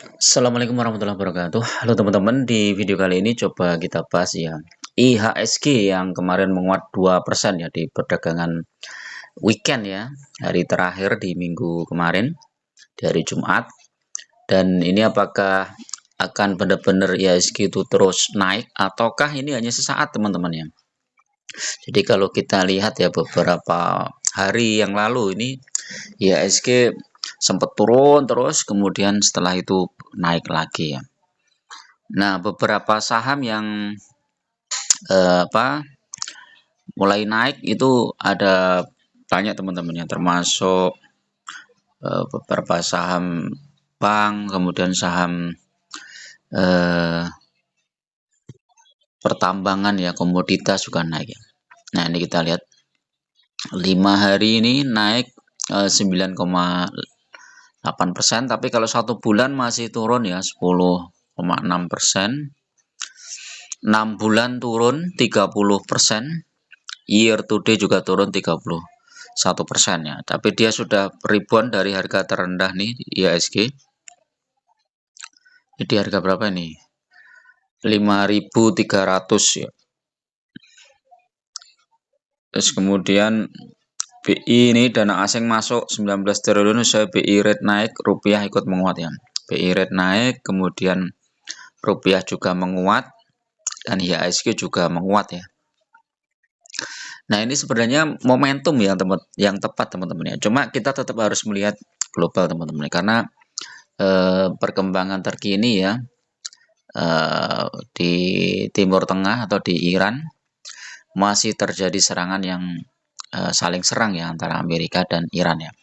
Assalamualaikum warahmatullahi wabarakatuh. Halo teman-teman, di video kali ini coba kita bahas ya IHSG yang kemarin menguat 2% ya di perdagangan weekend ya, hari terakhir di minggu kemarin, di hari Jumat. Dan ini apakah akan benar-benar IHSG itu terus naik ataukah ini hanya sesaat teman-teman ya. Jadi kalau kita lihat ya beberapa hari yang lalu ini IHSG sempat turun terus kemudian setelah itu naik lagi ya. Nah, beberapa saham yang mulai naik itu ada banyak teman-teman ya, termasuk beberapa saham bank, kemudian saham pertambangan ya, komoditas juga naik ya. Nah, ini kita lihat 5 hari ini naik 9,8%, tapi kalau 1 bulan masih turun ya 10,6%. 6 bulan turun 30%, year to date juga turun 31% ya. Tapi dia sudah rebound dari harga terendah nih IHSG. Ini di harga berapa nih? 5.300 ya. Terus kemudian BI ini dana asing masuk 19 triliun, saya BI rate naik, rupiah ikut menguat ya. BI rate naik, kemudian rupiah juga menguat, dan IHSG juga menguat ya. Nah, ini sebenarnya momentum yang tepat teman-teman ya. Cuma kita tetap harus melihat global teman-teman, karena perkembangan terkini ya di Timur Tengah atau di Iran masih terjadi serangan yang saling serang ya antara Amerika dan Iran ya.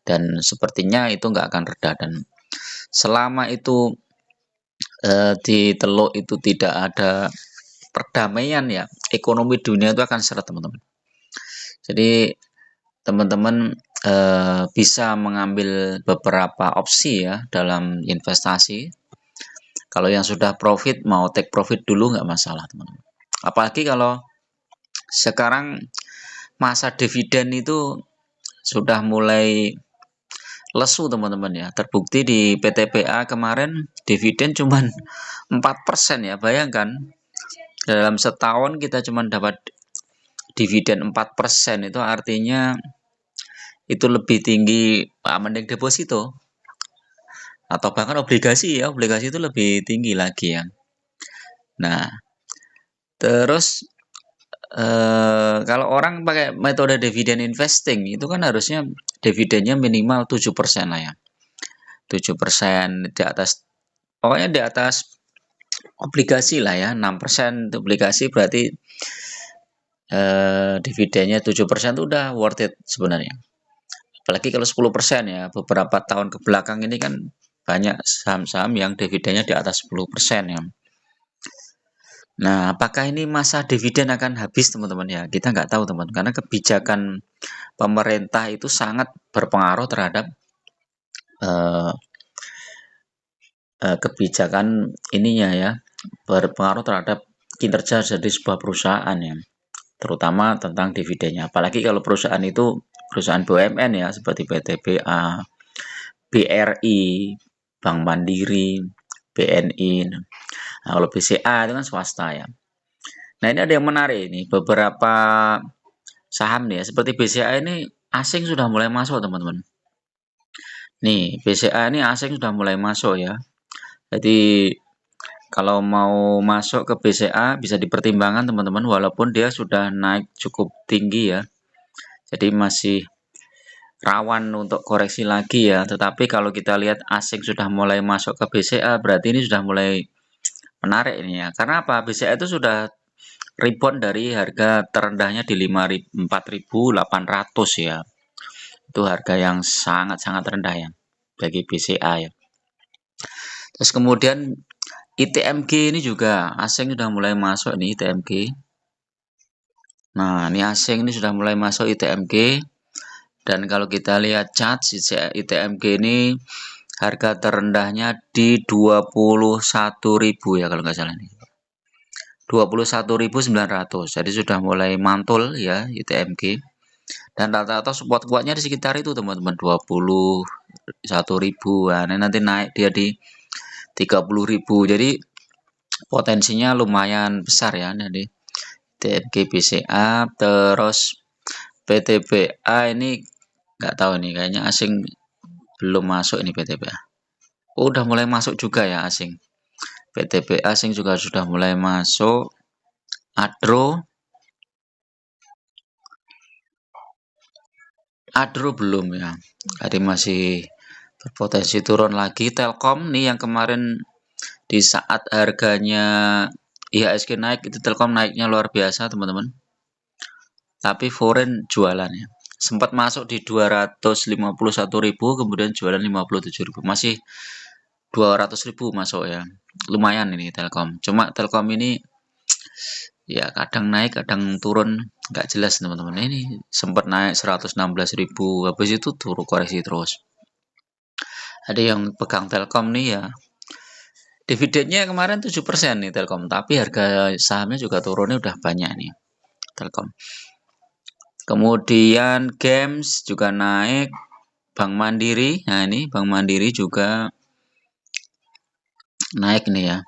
Dan sepertinya itu nggak akan reda, dan selama itu di Teluk itu tidak ada perdamaian ya, ekonomi dunia itu akan seret teman-teman. Jadi teman-teman bisa mengambil beberapa opsi ya dalam investasi. Kalau yang sudah profit mau take profit dulu nggak masalah teman-teman. Apalagi kalau sekarang masa dividen itu sudah mulai lesu teman-teman ya. Terbukti di PTPA kemarin dividen cuma 4% ya. Bayangkan dalam setahun kita cuma dapat dividen 4%, itu artinya itu lebih tinggi mending deposito atau bahkan obligasi ya. Obligasi itu lebih tinggi lagi ya. Nah, terus kalau orang pakai metode dividen investing itu kan harusnya dividennya minimal 7% lah ya. 7% di atas, pokoknya di atas obligasi lah ya. 6% obligasi berarti dividennya 7% itu udah worth it sebenarnya. Apalagi kalau 10% ya, beberapa tahun ke belakang ini kan banyak saham-saham yang dividennya di atas 10% ya. Nah, apakah ini masa dividen akan habis teman-teman ya? Kita nggak tahu teman, karena kebijakan pemerintah itu sangat berpengaruh terhadap kebijakan ininya ya, berpengaruh terhadap kinerja dari sebuah perusahaan ya, terutama tentang dividennya. Apalagi kalau perusahaan itu perusahaan BUMN ya, seperti PTBA, BRI, Bank Mandiri, BNI. Nah, kalau BCA itu kan swasta ya. Nah, ini ada yang menarik ini, beberapa saham nih ya, seperti BCA ini asing sudah mulai masuk teman-teman. Nih, BCA ini asing sudah mulai masuk ya. Jadi kalau mau masuk ke BCA bisa dipertimbangkan teman-teman, walaupun dia sudah naik cukup tinggi ya. Jadi masih rawan untuk koreksi lagi ya. Tetapi kalau kita lihat asing sudah mulai masuk ke BCA, berarti ini sudah mulai menarik ini ya. Karena apa? BCA itu sudah rebound dari harga terendahnya di 4.800 ya. Itu harga yang sangat-sangat rendah ya bagi BCA ya. Terus kemudian ITMG ini juga asing sudah mulai masuk nih ITMG. Nah, ini asing ini sudah mulai masuk ITMG. Dan kalau kita lihat chart ITMG ini harga terendahnya di 21.000 ya kalau nggak salah nih. 21.900. Jadi sudah mulai mantul ya ITMG. Dan rata-rata support kuatnya di sekitar itu teman-teman, 21.000. Nah, nanti naik dia di 30.000. Jadi potensinya lumayan besar ya. Jadi TNG BCA terus PTBA ini nggak tahu nih, kayaknya asing belum masuk ini PTBA. Oh, udah mulai masuk juga ya asing. PTBA asing juga sudah mulai masuk. Adro belum ya. Jadi masih berpotensi turun lagi. Telkom nih yang kemarin di saat harganya IHSG naik, itu Telkom naiknya luar biasa teman-teman. Tapi foreign jualannya sempat masuk di 251.000, kemudian jualan 57.000, masih 200.000 masuk ya. Lumayan ini Telkom. Cuma Telkom ini ya kadang naik kadang turun, nggak jelas teman-teman. Ini sempat naik 116.000, habis itu turun koreksi terus. Ada yang pegang Telkom nih ya, dividennya kemarin 7% nih Telkom, tapi harga sahamnya juga turunnya udah banyak nih Telkom. Kemudian Games juga naik. Bank Mandiri, nah ini Bank Mandiri juga naik nih ya.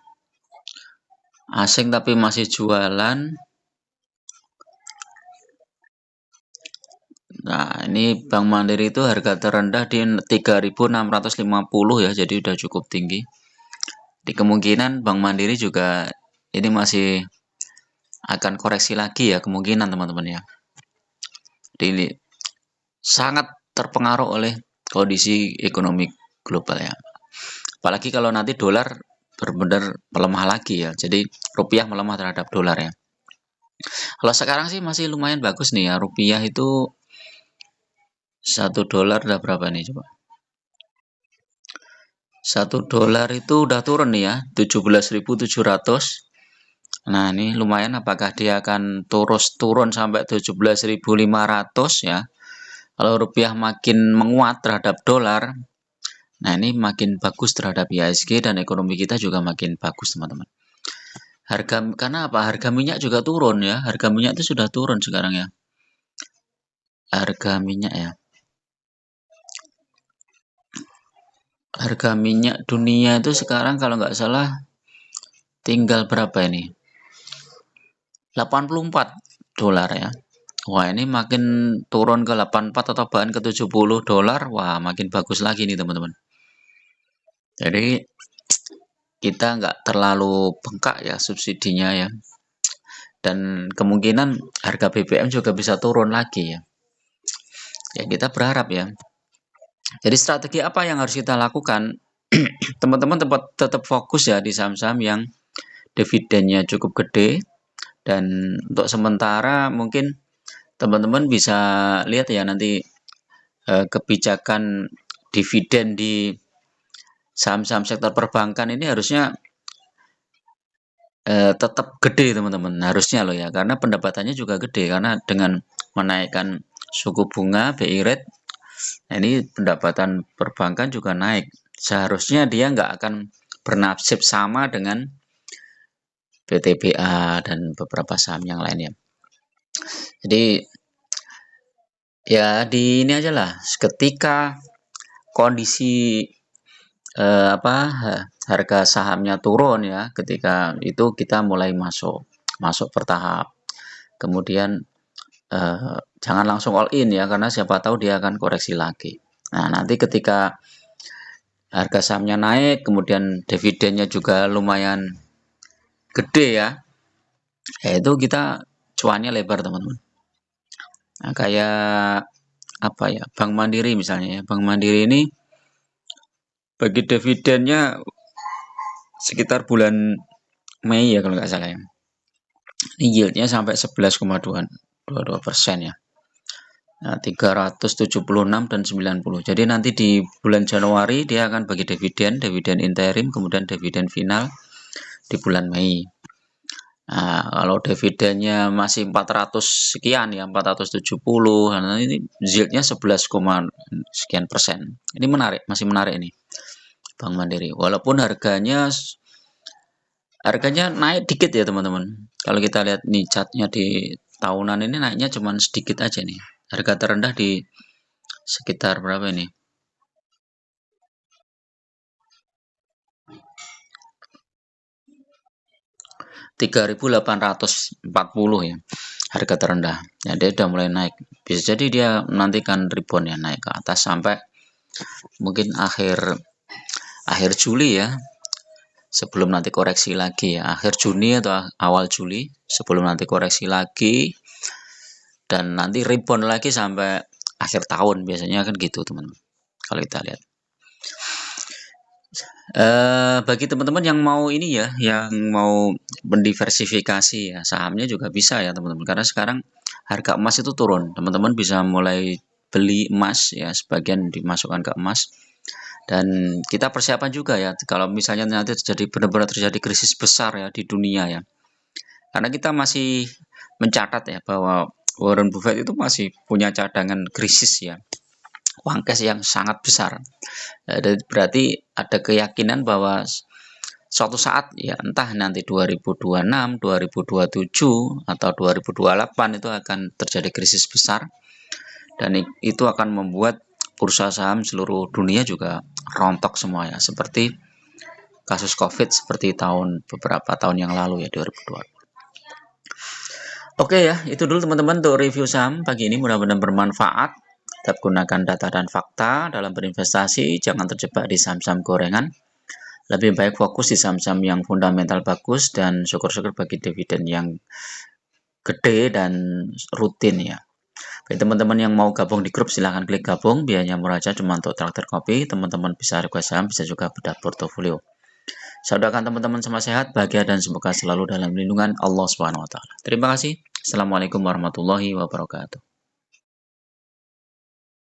Asing tapi masih jualan. Nah, ini Bank Mandiri itu harga terendah di 3.650 ya, jadi udah cukup tinggi. Di kemungkinan Bank Mandiri juga ini masih akan koreksi lagi ya, kemungkinan teman-teman ya. Jadi ini sangat terpengaruh oleh kondisi ekonomi global ya. Apalagi kalau nanti dolar benar-benar melemah lagi ya, jadi rupiah melemah terhadap dolar ya. Kalau sekarang sih masih lumayan bagus nih ya, rupiah itu $1 udah berapa nih coba? $1 itu udah turun nih ya, 17.700. Nah, ini lumayan, apakah dia akan terus turun sampai 17.500 ya? Kalau rupiah makin menguat terhadap dolar, nah ini makin bagus terhadap IHSG dan ekonomi kita juga makin bagus, teman-teman. Karena apa? Harga minyak juga turun ya. Harga minyak itu sudah turun sekarang ya. Harga minyak ya. Harga minyak dunia itu sekarang kalau nggak salah tinggal berapa ini? $84 ya. Wah, ini makin turun ke 84 atau bahkan ke $70. Wah, makin bagus lagi nih teman-teman. Jadi kita nggak terlalu bengkak ya subsidinya ya. Dan kemungkinan harga BBM juga bisa turun lagi ya. Ya kita berharap ya. Jadi strategi apa yang harus kita lakukan? Teman-teman tetap fokus ya di saham-saham yang dividennya cukup gede, dan untuk sementara mungkin teman-teman bisa lihat ya nanti kebijakan dividen di saham-saham sektor perbankan ini harusnya tetap gede teman-teman, harusnya loh ya, karena pendapatannya juga gede karena dengan menaikkan suku bunga BI rate, nah ini pendapatan perbankan juga naik. Seharusnya dia nggak akan bernasib sama dengan PTBA dan beberapa saham yang lainnya. Jadi ya di ini aja lah, ketika kondisi harga sahamnya turun ya, ketika itu kita mulai masuk bertahap. Kemudian jangan langsung all in ya, karena siapa tahu dia akan koreksi lagi. Nah, nanti ketika harga sahamnya naik, kemudian dividennya juga lumayan gede ya, itu kita cuannya lebar teman-teman. Nah, kayak apa ya, Bank Mandiri misalnya ya. Bank Mandiri ini bagi dividennya sekitar bulan Mei ya kalau nggak salah ya. Ini yieldnya sampai 11,22% ya. Nah, 376 dan 90. Jadi nanti di bulan Januari dia akan bagi dividen interim, kemudian dividen final di bulan Mei. Nah, kalau dividennya masih 400 sekian ya, 470, nah ini yieldnya 11, sekian persen. Ini menarik, masih menarik ini Bank Mandiri. Walaupun harganya naik dikit ya teman-teman. Kalau kita lihat nih chartnya di tahunan ini naiknya cuma sedikit aja nih. Harga terendah di sekitar berapa ini? 3.840 ya, harga terendah. Ya, dia udah mulai naik. Bisa jadi dia menantikan rebound ya, naik ke atas sampai mungkin akhir Juli ya, sebelum nanti koreksi lagi ya, akhir Juni atau awal Juli sebelum nanti koreksi lagi, dan nanti rebound lagi sampai akhir tahun biasanya kan gitu teman-teman kalau kita lihat. Bagi teman-teman yang mau ini ya, yang mau mendiversifikasi ya, sahamnya juga bisa ya teman-teman, karena sekarang harga emas itu turun. Teman-teman bisa mulai beli emas ya, sebagian dimasukkan ke emas, dan kita persiapan juga ya kalau misalnya nanti benar-benar terjadi krisis besar ya di dunia ya, karena kita masih mencatat ya bahwa Warren Buffett itu masih punya cadangan krisis ya, uang cash yang sangat besar. Berarti ada keyakinan bahwa suatu saat ya, entah nanti 2026, 2027 atau 2028 itu akan terjadi krisis besar, dan itu akan membuat bursa saham seluruh dunia juga rontok semua ya, seperti kasus Covid seperti beberapa tahun yang lalu ya, 2020. Oke ya, itu dulu teman-teman untuk review saham pagi ini, mudah-mudahan bermanfaat. Tetap gunakan data dan fakta dalam berinvestasi, jangan terjebak di saham-saham gorengan. Lebih baik fokus di saham-saham yang fundamental bagus dan syukur-syukur bagi dividen yang gede dan rutin ya. Bagi teman-teman yang mau gabung di grup, silahkan klik gabung, biayanya murah aja, cuma untuk traktir kopi. Teman-teman bisa request saham, bisa juga bedah portofolio. Saya doakan teman-teman semua sehat, bahagia, dan semoga selalu dalam lindungan Allah SWT. Terima kasih. Assalamualaikum warahmatullahi wabarakatuh.